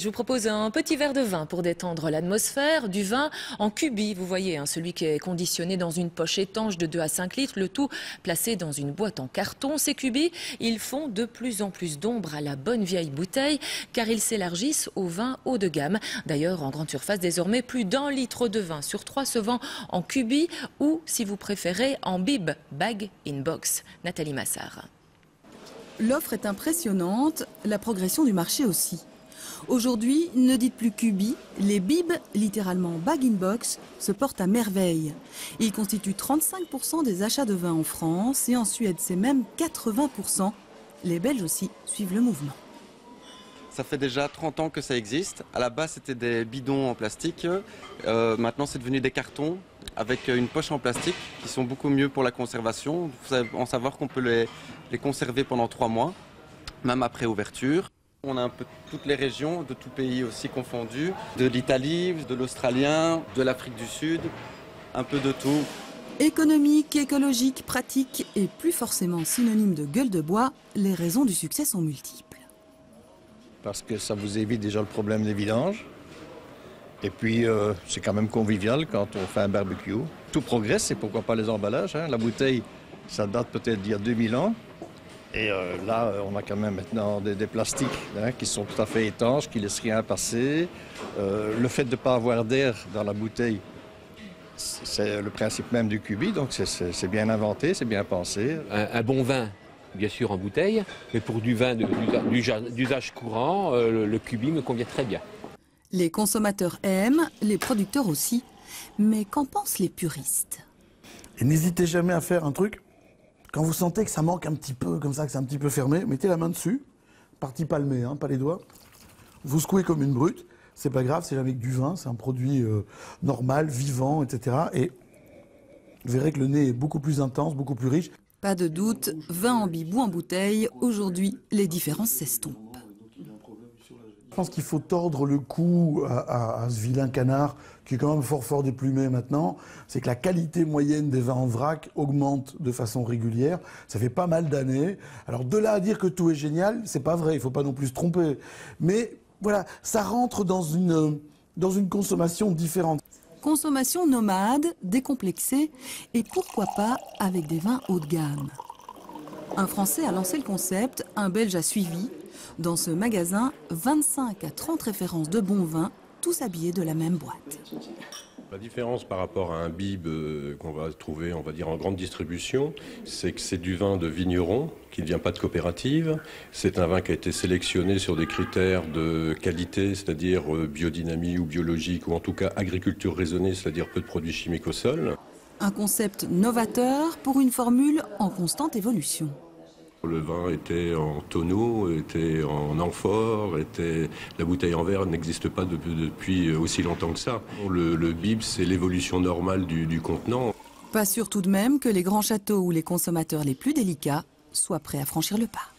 Je vous propose un petit verre de vin pour détendre l'atmosphère. Du vin en cubi, vous voyez, celui qui est conditionné dans une poche étanche de 2 à 5 litres, le tout placé dans une boîte en carton. Ces cubis, ils font de plus en plus d'ombre à la bonne vieille bouteille, car ils s'élargissent au vin haut de gamme. D'ailleurs, en grande surface, désormais, plus d'1 litre de vin sur 3 se vend en cubi ou, si vous préférez, en bib, bag in box. Nathalie Massard. L'offre est impressionnante, la progression du marché aussi. Aujourd'hui, ne dites plus cubi, les bibs, littéralement bag-in-box, se portent à merveille. Ils constituent 35% des achats de vin en France et en Suède, c'est même 80%. Les Belges aussi suivent le mouvement. Ça fait déjà 30 ans que ça existe. À la base, c'était des bidons en plastique. Maintenant, c'est devenu des cartons avec une poche en plastique qui sont beaucoup mieux pour la conservation. Il faut en savoir qu'on peut les conserver pendant 3 mois, même après ouverture. On a un peu toutes les régions, de tout pays aussi confondus, de l'Italie, de l'Australien, de l'Afrique du Sud, un peu de tout. Économique, écologique, pratique et plus forcément synonyme de gueule de bois, les raisons du succès sont multiples. Parce que ça vous évite déjà le problème des vidanges. Et puis, c'est quand même convivial quand on fait un barbecue. Tout progresse et pourquoi pas les emballages. La bouteille, ça date peut-être d'il y a 2000 ans. Et là, on a quand même maintenant des plastiques qui sont tout à fait étanches, qui ne laissent rien passer. Le fait de ne pas avoir d'air dans la bouteille, c'est le principe même du cubi. Donc, c'est bien inventé, c'est bien pensé. Un bon vin, bien sûr en bouteille, mais pour du vin d'usage courant, le cubi me convient très bien. Les consommateurs aiment, les producteurs aussi. Mais qu'en pensent les puristes? Et n'hésitez jamais à faire un truc, quand vous sentez que ça manque un petit peu, comme ça, que c'est un petit peu fermé, mettez la main dessus, partie palmée, pas les doigts. Vous secouez comme une brute, c'est pas grave, c'est avec du vin, c'est un produit normal, vivant, etc. Et vous verrez que le nez est beaucoup plus intense, beaucoup plus riche. Pas de doute, vin en bib ou en bouteille, aujourd'hui, les différences s'estompent. Je pense qu'il faut tordre le cou à ce vilain canard qui est quand même fort déplumé maintenant. C'est que la qualité moyenne des vins en vrac augmente de façon régulière. Ça fait pas mal d'années. Alors de là à dire que tout est génial, c'est pas vrai, il faut pas non plus se tromper. Mais voilà, ça rentre dans une consommation différente. Consommation nomade, décomplexée et pourquoi pas avec des vins haut de gamme. Un Français a lancé le concept, un Belge a suivi. Dans ce magasin, 25 à 30 références de bons vins, tous habillés de la même boîte. La différence par rapport à un bib qu'on va trouver, on va dire, en grande distribution, c'est que c'est du vin de vigneron qui ne vient pas de coopérative. C'est un vin qui a été sélectionné sur des critères de qualité, c'est-à-dire biodynamie ou biologique, ou en tout cas agriculture raisonnée, c'est-à-dire peu de produits chimiques au sol. Un concept novateur pour une formule en constante évolution. Le vin était en tonneau, était en amphore, la bouteille en verre n'existe pas depuis aussi longtemps que ça. Le bib, c'est l'évolution normale du contenant. Pas sûr tout de même que les grands châteaux ou les consommateurs les plus délicats soient prêts à franchir le pas.